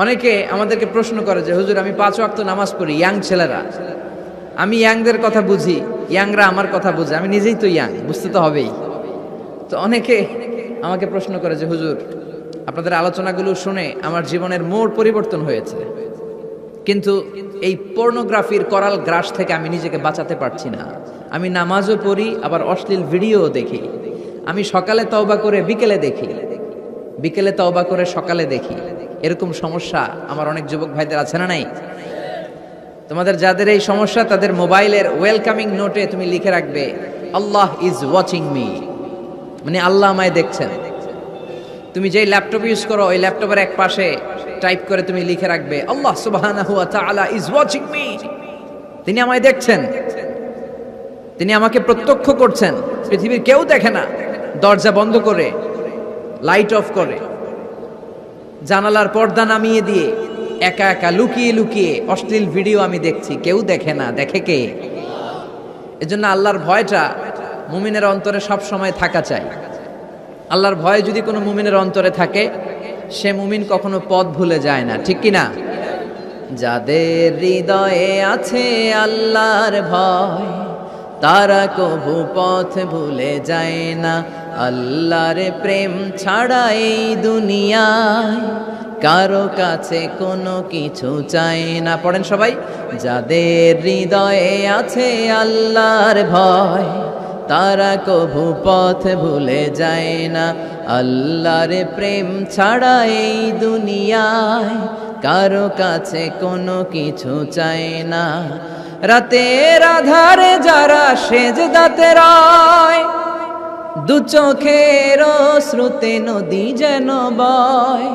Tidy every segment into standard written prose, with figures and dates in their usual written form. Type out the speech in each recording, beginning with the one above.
অনেকে আমাদেরকে প্রশ্ন করে যে হুজুর আমি 5 ওয়াক্ত নামাজ পড়ি, ইয়াং ছেলেরা, আমি ইয়াংদের কথা বুঝি, ইয়াংরা আমার কথা বুঝে, আমি নিজেই তো ইয়াং, বুঝতে তো হবেই। তো অনেকে আমাকে প্রশ্ন করে যে হুজুর আপনাদের আলোচনাগুলো শুনে আমার জীবনের মোড় পরিবর্তন হয়েছে, কিন্তু এই পর্নোগ্রাফির করাল গ্রাস থেকে আমি নিজেকে বাঁচাতে পারছি না। আমি নামাজও পড়ি, আবার অশ্লীল ভিডিও দেখি। আমি সকালে তওবা করে বিকেলে দেখি, বিকেলে তওবা করে সকালে দেখি। এরকম সমস্যা আমার অনেক যুবক ভাইদের আছে না নাই? তোমাদের যাদের এই সমস্যা তাদের মোবাইলের ওয়েলকামিং নোটে তুমি লিখে রাখবে আল্লাহ ইজ ওয়াচিং মি, মানে আল্লাহ আমায় দেখছেন। তুমি যেই ল্যাপটপ ইউজ করো ওই ল্যাপটপের এক পাশে টাইপ করে তুমি লিখে রাখবে আল্লাহ সুবহানাহু ওয়া তাআলা ইজ ওয়াচিং মি, তিনি আমায় দেখছেন, তিনি আমাকে প্রত্যক্ষ করছেন। পৃথিবীর কেউ দেখে না। দরজা বন্ধ করে, লাইট অফ করে, জানালার পর্দা নামিয়ে দিয়ে একা একা লুকিয়ে লুকিয়ে অশ্লীল ভিডিও আমি দেখছি, কেউ দেখে না, দেখে কে? এজন্য আল্লাহর ভয়টা মুমিনের অন্তরে সব সময় থাকা চাই। আল্লাহর ভয় যদি কোনো মুমিনের অন্তরে থাকে, সে মুমিন কখনো পথ ভুলে যায় না, ঠিক কি না? যাদের হৃদয়ে আছে আল্লাহর ভয়, তারা কভু পথ ভুলে যায় না। আল্লাহর প্রেম ছাড়া এই দুনিয়ায় কারো কাছে কোনো কিছু চাই না। পড়েন সবাই, যাদের হৃদয়ে আছে আল্লাহর ভয়, তারা কভু পথ ভুলে যায় না। আল্লাহর প্রেম ছাড়া এই দুনিয়ায় কারো কাছে কোনো কিছু চাই না। রাতের আধারে যারা সেজদাতে রয়, দু চোখের শ্রুতে নদী যেন বয়।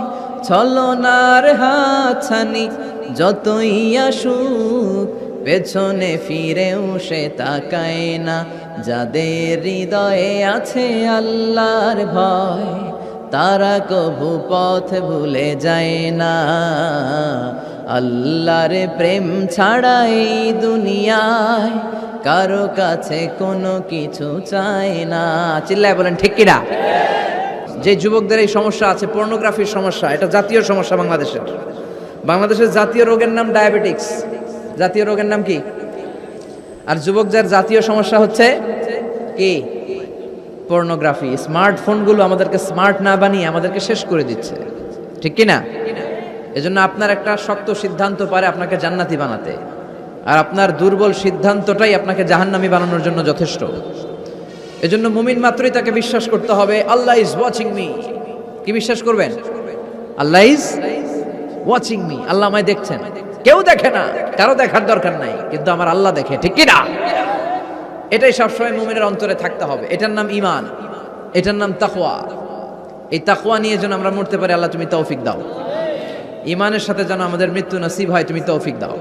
ছলনার হাতছানি যতই আসুক, পেছনে ফিরেও সে তাকায় না। যাদের হৃদয়ে আছে আল্লাহর ভয়, তারা কভু পথ ভুলে যায় না। আল্লাহর প্রেম ছাড়া এই দুনিয়ায় কারো কাছে কোনো কিছু চায় না। চিল্লায় বলেন ঠিক কিনা? যে যুবকদের এই সমস্যা আছে, পর্নোগ্রাফির সমস্যা, এটা জাতীয় সমস্যা বাংলাদেশের। বাংলাদেশের জাতীয় রোগের নাম ডায়াবেটিক্স। জাতীয় রোগের নাম কি? আর যুবকদের জাতীয় সমস্যা হচ্ছে কি? পর্নোগ্রাফি। স্মার্টফোনগুলো আমাদেরকে স্মার্ট না বানিয়ে আমাদেরকে শেষ করে দিচ্ছে, ঠিক কিনা? এজন্য আপনার একটা শক্ত সিদ্ধান্ত পারে আপনাকে জান্নাতি বানাতে, আর আপনার দুর্বল সিদ্ধান্তটাই আপনাকে জাহান্নামী বানানোর জন্য যথেষ্ট। এজন্য মুমিন মাত্রই তাকে বিশ্বাস করতে হবে আল্লাহ ইজ ওয়াচিং মি। কি বিশ্বাস করবেন? আল্লাহ ইজ ওয়াচিং মি, আল্লাহ আমায় দেখছেন। কেউ দেখে না, কারো দেখার দরকার নাই, কিন্তু আমার আল্লাহ দেখে, ঠিক কিনা? এটাই সবসময় মুমিনের অন্তরে থাকতে হবে। এটার নাম ঈমান, এটার নাম তাকওয়া। এই তাকওয়া নিয়ে যেন আমরা মরতে পারি, আল্লাহ তুমি তৌফিক দাও। ঈমানের সাথে যেন আমাদের মৃত্যু নসিব হয়, তুমি তৌফিক দাও।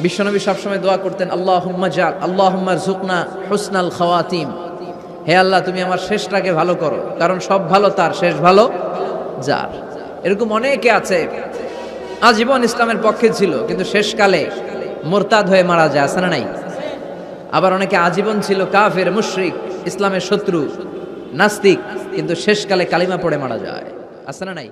বিশ্বনবী সবসময় দোয়া করতেন আল্লাহুম্মা জাল আল্লাহুম্মা রযুকনা হুসনাল খাওয়াতিম। হে আল্লাহ তুমি আমার শেষটাকে ভালো করো, কারণ সব ভালো তার, শেষ ভালো যার। এরকম অনেকে আছে আজীবন ইসলামের পক্ষে ছিল, কিন্তু শেষকালে মোরতাদ হয়ে মারা যায়, আছে না নাই? আবার অনেকে আজীবন ছিল কাফের, মুশরিক, ইসলামের শত্রু, নাস্তিক, কিন্তু শেষকালে কালিমা পড়ে মারা যায়, আছে না নাই?